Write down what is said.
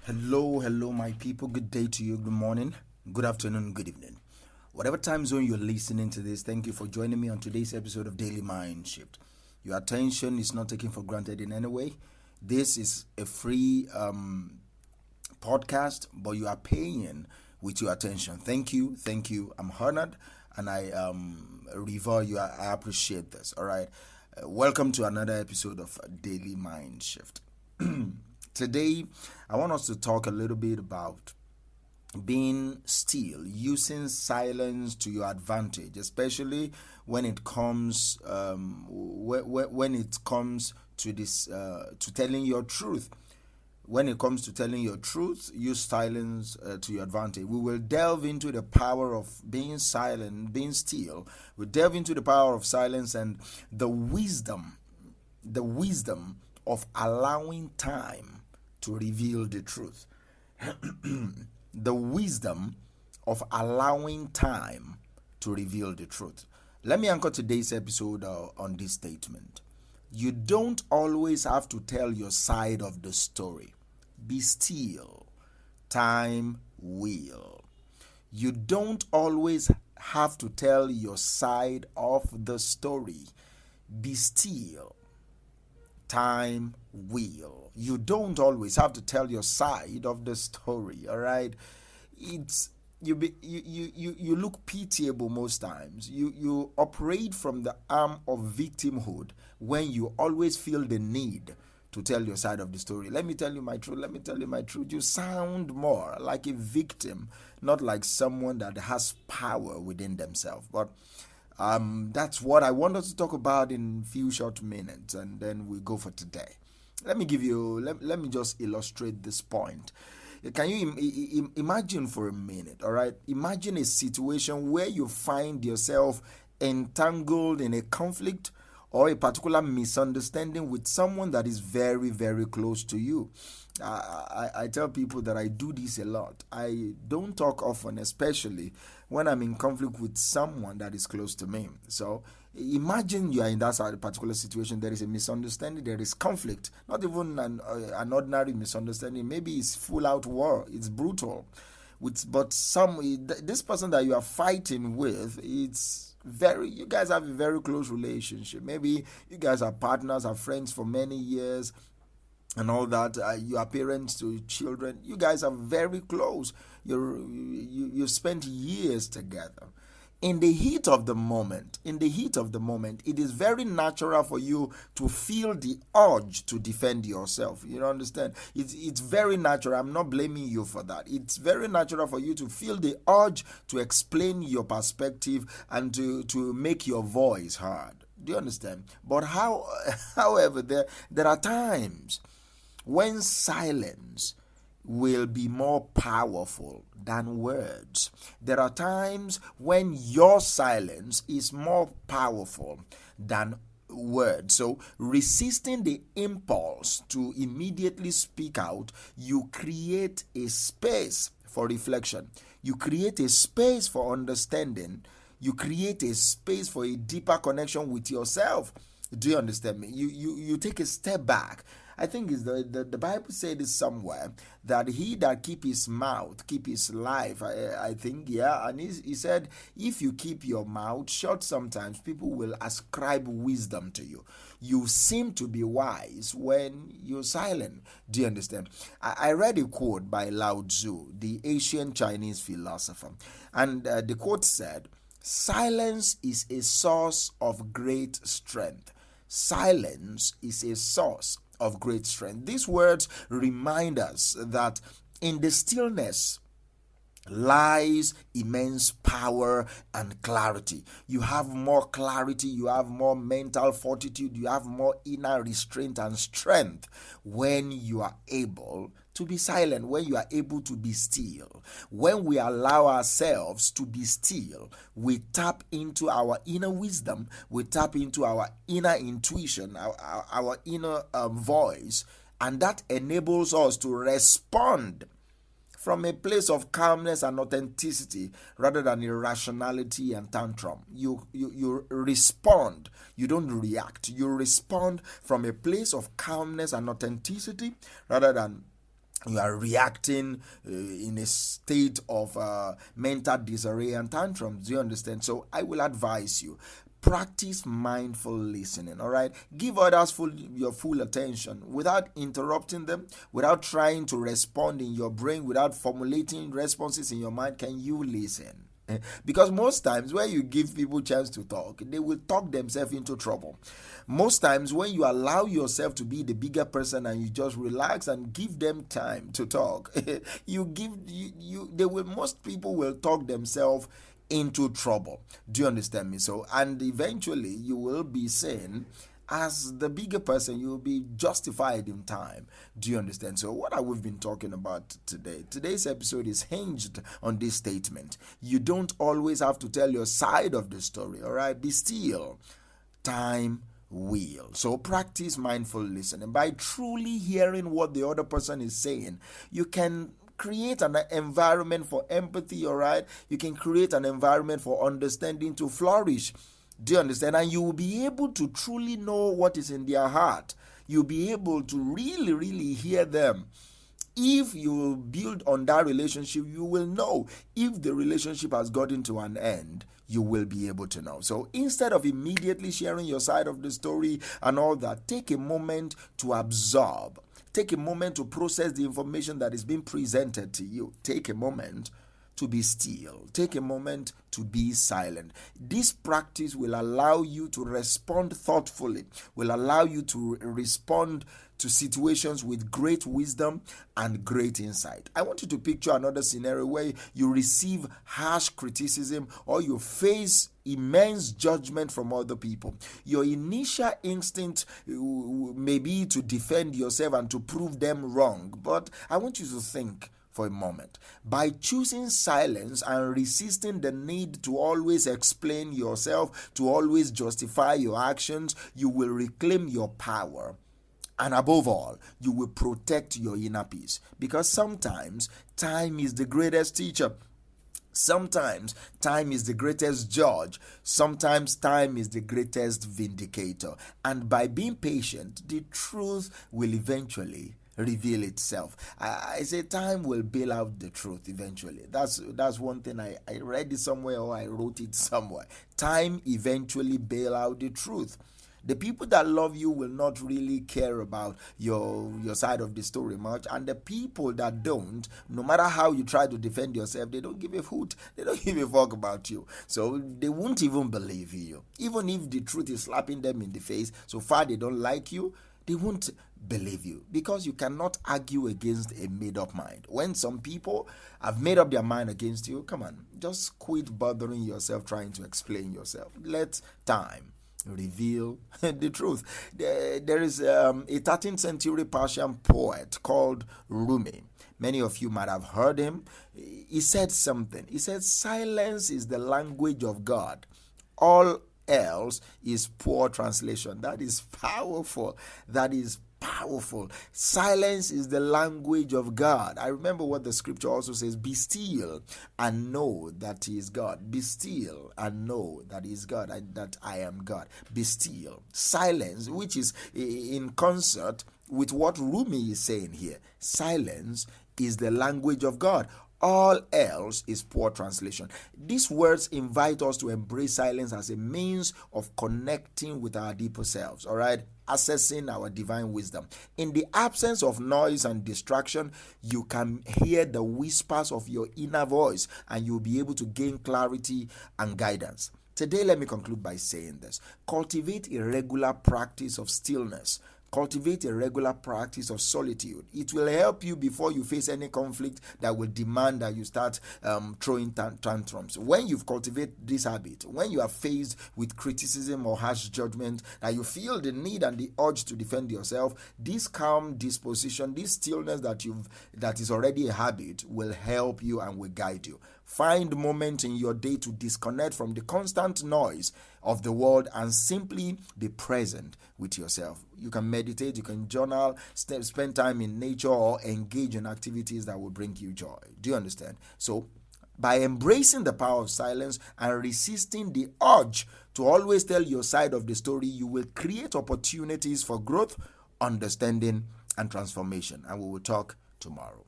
Hello, my people. Good day to you. Good morning, good afternoon, good evening. Whatever time zone you're listening to this, thank you for joining me on today's episode of Daily Mind Shift. Your attention is not taken for granted in any way. This is a free podcast, but you are paying with your attention. Thank you. I'm honored and I revere you. I appreciate this. All right. Welcome to another episode of Daily Mind Shift. Today, I want us to talk a little bit about being still, using silence to your advantage, especially when it comes when it comes to this to telling your truth. When it comes to telling your truth, use silence to your advantage. We will delve into the power of being silent, being still. We'll delve into the power of silence and the wisdom of allowing time to reveal the truth. The wisdom of allowing time to reveal the truth. Let me anchor today's episode on this statement. You don't always have to tell your side of the story. Be still. Time will. You don't always have to tell your side of the story. Be still. Time will. You don't always have to tell your side of the story. All right, it's you look pitiable most times. You operate from the arm of victimhood when you always feel the need to tell your side of the story. Let me tell you my truth. You sound more like a victim, not like someone that has power within themselves. But that's what I want us to talk about in few short minutes, and then we go for today. Let me just illustrate this point. Can you imagine for a minute, all right? Imagine a situation where you find yourself entangled in a conflict or a particular misunderstanding with someone that is very, very close to you. I tell people that I do this a lot. I don't talk often, especially when I'm in conflict with someone that is close to me. So imagine you are in that particular situation. There is a misunderstanding, there is conflict, not even an ordinary misunderstanding. Maybe it's full out war, it's brutal. But this person that you are fighting with, you guys have a very close relationship. Maybe you guys are partners, are friends for many years and all that. You are parents to children. You guys are very close. You spent years together. In the heat of the moment, it is very natural for you to feel the urge to defend yourself. You understand? It's very natural. I'm not blaming you for that. It's very natural for you to feel the urge to explain your perspective and to make your voice heard. Do you understand? But however, there are times when silence will be more powerful than words. There are times when your silence is more powerful than words. So, resisting the impulse to immediately speak out, you create a space for reflection. You create a space for understanding. You create a space for a deeper connection with yourself. Do you understand me? You take a step back. I think it's the Bible said it somewhere that he that keep his mouth, keep his life. I think, yeah. And he said, if you keep your mouth shut, sometimes people will ascribe wisdom to you. You seem to be wise when you're silent. Do you understand? I read a quote by Lao Tzu, the ancient Chinese philosopher. And the quote said, silence is a source of great strength. Silence is a source of great strength. These words remind us that in the stillness lies immense power and clarity. You have more clarity, you have more mental fortitude, you have more inner restraint and strength when you are able to be silent, when you are able to be still. When we allow ourselves to be still, we tap into our inner wisdom, we tap into our inner intuition, our inner voice, and that enables us to respond from a place of calmness and authenticity rather than irrationality and tantrum. You respond. You don't react. You respond from a place of calmness and authenticity rather than You are reacting in a state of mental disarray and tantrums. Do you understand? So I will advise you, practice mindful listening. All right, give others your full attention without interrupting them, without trying to respond in your brain, without formulating responses in your mind. Can you listen? Because most times when you give people chance to talk, they will talk themselves into trouble. Most times when you allow yourself to be the bigger person and you just relax and give them time to talk, most people will talk themselves into trouble. Do you understand me? So, and eventually you will be seen as the bigger person. You will be justified in time. Do you understand? So what have we been talking about today? Today's episode is hinged on this statement. You don't always have to tell your side of the story. All right, be still. Time will. So practice mindful listening. By truly hearing what the other person is saying, you can create an environment for empathy. All right, you can create an environment for understanding to flourish. Do you understand? And you will be able to truly know what is in their heart. You'll be able to really, really hear them. If you build on that relationship, you will know. If the relationship has gotten to an end, you will be able to know. So instead of immediately sharing your side of the story and all that, take a moment to absorb. Take a moment to process the information that is being presented to you. Take a moment to be still. Take a moment to be silent. This practice will allow you to respond thoughtfully, will allow you to respond to situations with great wisdom and great insight. I want you to picture another scenario where you receive harsh criticism or you face immense judgment from other people. Your initial instinct may be to defend yourself and to prove them wrong, but I want you to think for a moment. By choosing silence and resisting the need to always explain yourself, to always justify your actions, you will reclaim your power. And above all, you will protect your inner peace. Because sometimes time is the greatest teacher. Sometimes time is the greatest judge. Sometimes time is the greatest vindicator. And by being patient, the truth will eventually reveal itself. I say time will bail out the truth eventually. That's one thing I read it somewhere or I wrote it somewhere. Time eventually bail out the truth. The people that love you will not really care about your side of the story much, and the people that don't, no matter how you try to defend yourself, they don't give a hoot. They don't give a fuck about you. So they won't even believe you. Even if the truth is slapping them in the face, so far they don't like you, they won't believe you, because you cannot argue against a made-up mind. When some people have made up their mind against you, come on, just quit bothering yourself trying to explain yourself. Let time reveal the truth. There is a 13th century Persian poet called Rumi. Many of you might have heard him. He said something. He said, silence is the language of God. All else is poor translation. That is powerful. That is powerful. Silence is the language of God. I remember what the scripture also says, be still and know that he is God. Be still and know that he is God and that I am God. Be still. Silence, which is in concert with what Rumi is saying here. Silence is the language of God. All else is poor translation. These words invite us to embrace silence as a means of connecting with our deeper selves, all right? Accessing our divine wisdom. In the absence of noise and distraction, you can hear the whispers of your inner voice and you'll be able to gain clarity and guidance. Today, let me conclude by saying this. Cultivate a regular practice of stillness. Cultivate a regular practice of solitude. It will help you before you face any conflict that will demand that you start throwing tantrums. When you've cultivated this habit, when you are faced with criticism or harsh judgment, that you feel the need and the urge to defend yourself, this calm disposition, this stillness that is already a habit will help you and will guide you. Find moments in your day to disconnect from the constant noise of the world and simply be present with yourself. You can meditate, you can journal, spend time in nature, or engage in activities that will bring you joy. Do you understand? So, by embracing the power of silence and resisting the urge to always tell your side of the story, you will create opportunities for growth, understanding, and transformation. And we will talk tomorrow.